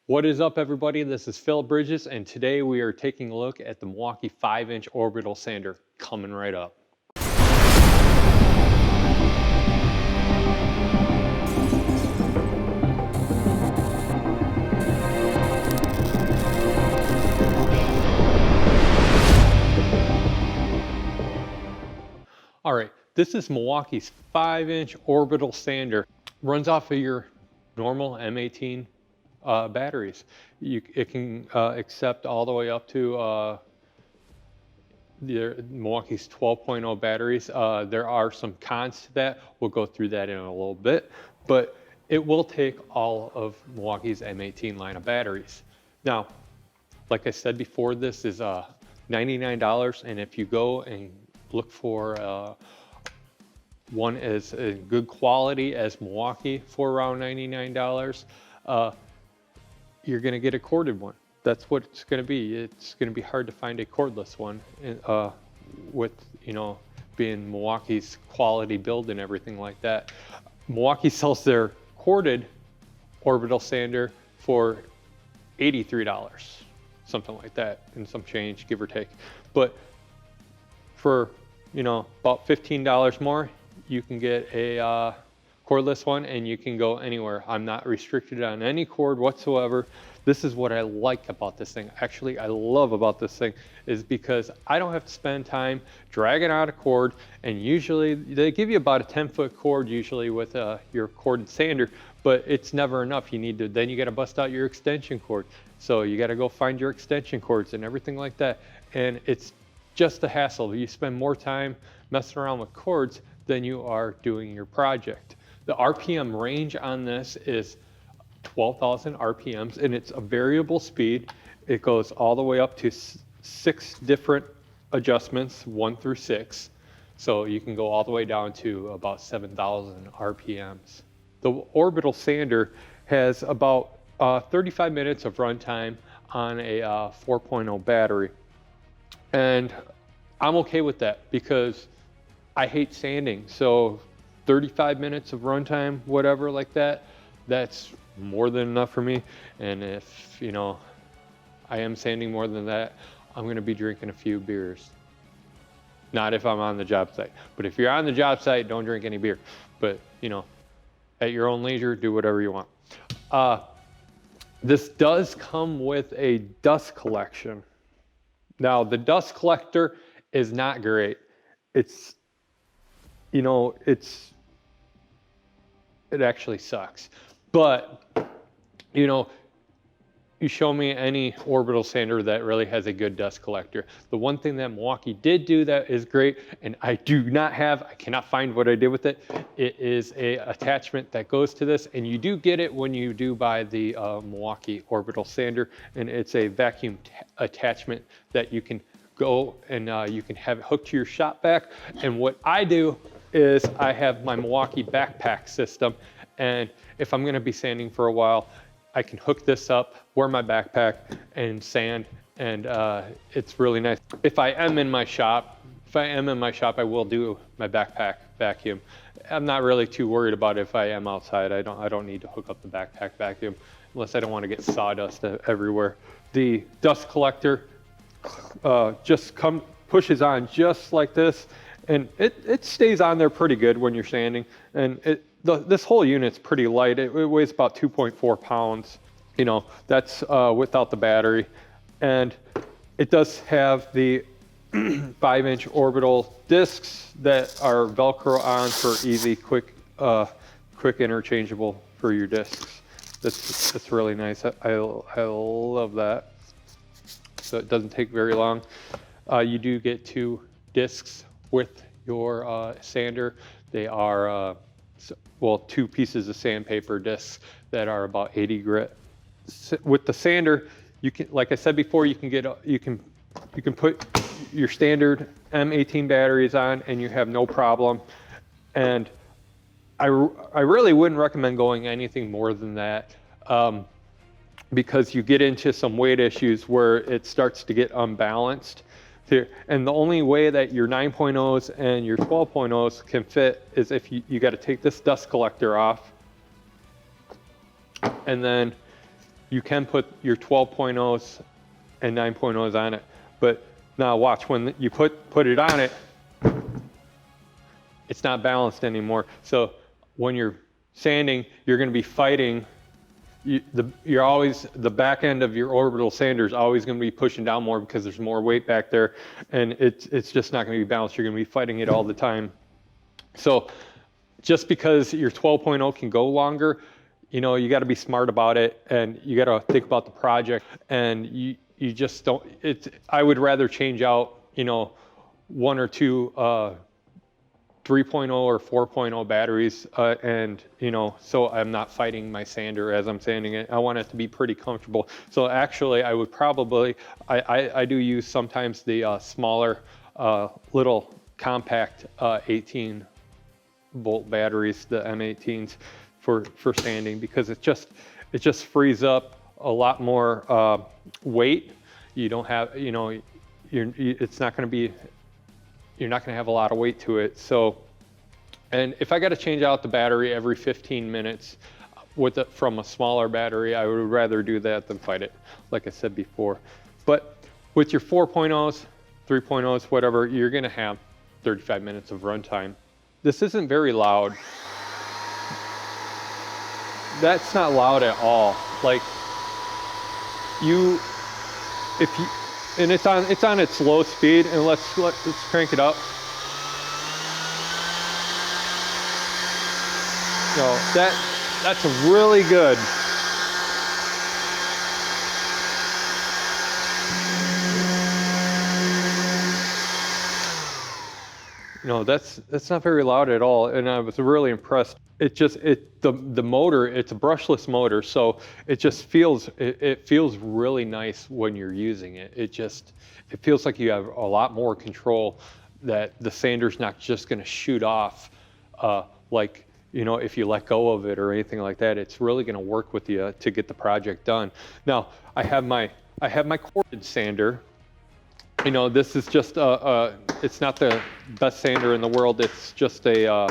What is up, everybody? This is Phil Bridges, and today we are taking a look at the Milwaukee 5-inch orbital sander, coming right up. All right, this is Milwaukee's 5-inch orbital sander. Runs off of your normal M18 batteries. It can accept all the way up to Milwaukee's 12.0 batteries. There are some cons to that. We'll go through that in a little bit, but it will take all of Milwaukee's M18 line of batteries. Now, like I said before, this is $99, and if you go and look for one as good quality as Milwaukee for around $99, you're going to get a corded one. That's what it's going to be. It's going to be hard to find a cordless one with, you know, being Milwaukee's quality build and everything like that. Milwaukee sells their corded orbital sander for $83, something like that, and some change, give or take. But for, you know, about $15 more, you can get a cordless one, and you can go anywhere. I'm not restricted on any cord whatsoever. This is what I like about this thing. Actually, I love about this thing is because I don't have to spend time dragging out a cord, and usually they give you about a 10-foot cord usually with your corded sander, but it's never enough. You need to, then you got to bust out your extension cord. So you got to go find your extension cords and everything like that. And it's just a hassle. You spend more time messing around with cords than you are doing your project. The RPM range on this is 12,000 RPMs, and it's a variable speed. It goes all the way up to 6 different adjustments, 1 through 6. So you can go all the way down to about 7,000 RPMs. The orbital sander has about 35 minutes of runtime on a 4.0 battery. And I'm okay with that because I hate sanding. So 35 minutes of runtime, whatever like that, that's more than enough for me. And if, you know, I am sanding more than that, I'm going to be drinking a few beers. Not if I'm on the job site. But if you're on the job site, don't drink any beer. But, you know, at your own leisure, do whatever you want. This does come with a dust collection. Now, the dust collector is not great. It's, you know, it actually sucks. But, you know, you show me any orbital sander that really has a good dust collector. The one thing that Milwaukee did do that is great, and I cannot find what I did with it. It is a attachment that goes to this, and you do get it when you do buy the Milwaukee orbital sander, and it's a vacuum attachment that you can go and you can have it hooked to your shop vac. And what I do is I have my Milwaukee backpack system, and if I'm going to be sanding for a while, I can hook this up, wear my backpack, and sand, and it's really nice. If I am in my shop, I will do my backpack vacuum. I'm not really too worried about if I am outside. I don't need to hook up the backpack vacuum unless I don't want to get sawdust everywhere. The dust collector just pushes on just like this, and it stays on there pretty good when you're sanding. And this whole unit's pretty light. It weighs about 2.4 pounds. You know, that's without the battery. And it does have the 5-inch orbital discs that are Velcro on for easy, quick interchangeable for your discs. That's really nice. I love that. So it doesn't take very long. You do get 2 discs with your sander. They are 2 pieces of sandpaper discs that are about 80 grit. With the sander, you can, like I said before, you can put your standard M18 batteries on, and you have no problem. And I really wouldn't recommend going anything more than that, because you get into some weight issues where it starts to get unbalanced. And the only way that your 9.0s and your 12.0s can fit is if you got to take this dust collector off, and then you can put your 12.0s and 9.0s on it. But now watch, when you put it on it, it's not balanced anymore. So when you're sanding, you're going to be fighting. You're always, the back end of your orbital sander is always going to be pushing down more because there's more weight back there, and it's just not going to be balanced. You're going to be fighting it all the time. So just because your 12.0 can go longer, you know, you got to be smart about it, and you got to think about the project, and you just don't. I would rather change out, you know, one or two 3.0 or 4.0 batteries, and you know, so I'm not fighting my sander as I'm sanding it. I want it to be pretty comfortable. So actually, I would probably, I do use sometimes the smaller, little compact 18-volt batteries, the M18s, for sanding, because it just frees up a lot more weight. You don't have, you know, it's not going to be. You're not going to have a lot of weight to it. So, and if I got to change out the battery every 15 minutes from a smaller battery, I would rather do that than fight it, like I said before. But with your 4.0s, 3.0s, whatever, you're going to have 35 minutes of runtime. This isn't very loud. That's not loud at all. Like, and it's on its low speed, and let's crank it up. So that's really good. You know, that's not very loud at all, and I was really impressed. The motor, it's a brushless motor, so it just feels, it feels really nice when you're using it. It feels like you have a lot more control, that the sander's not just going to shoot off, like, you know, if you let go of it or anything like that. It's really going to work with you to get the project done. Now, I have my corded sander. You know, this is just it's not the best sander in the world. It's just a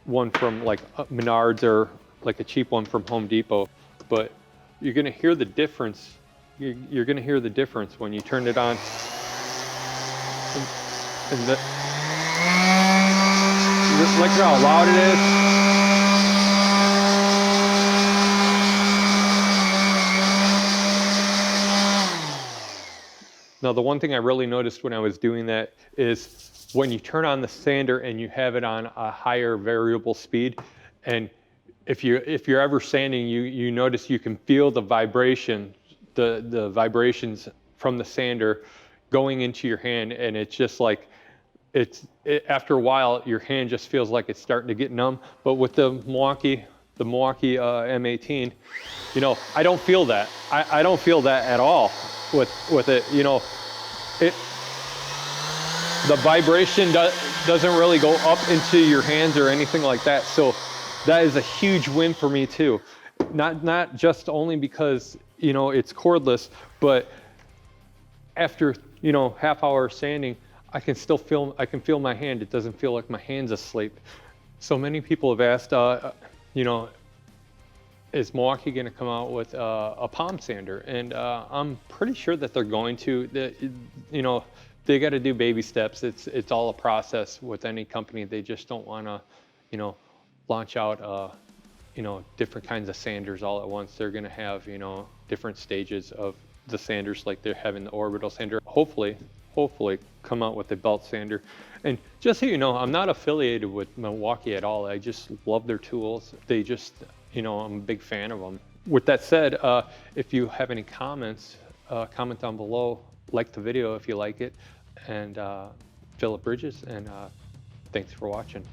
one from like Menards, or like a cheap one from Home Depot. But you're going to hear the difference. You're going to hear the difference when you turn it on. Look at how loud it is. Now, the one thing I really noticed when I was doing that is when you turn on the sander and you have it on a higher variable speed, and if you're ever sanding, you notice you can feel the vibration, the vibrations from the sander going into your hand, and it's just like, after a while, your hand just feels like it's starting to get numb. But with the Milwaukee M18, you know, I don't feel that. I don't feel that at all with it. You know, the vibration doesn't really go up into your hands or anything like that. So that is a huge win for me too. Not just only because, you know, it's cordless, but after, you know, half-hour sanding, I can feel my hand. It doesn't feel like my hand's asleep. So many people have asked, you know, is Milwaukee going to come out with a palm sander? And I'm pretty sure that they're going to. You know, they got to do baby steps. It's all a process with any company. They just don't want to, you know, launch out, you know, different kinds of sanders all at once. They're going to have, you know, different stages of the sanders, like they're having the orbital sander. Hopefully come out with a belt sander. And just so you know, I'm not affiliated with Milwaukee at all. I just love their tools. They just, you know, I'm a big fan of them. With that said, if you have any comments, comment down below, like the video if you like it, and Philip Bridges, and thanks for watching.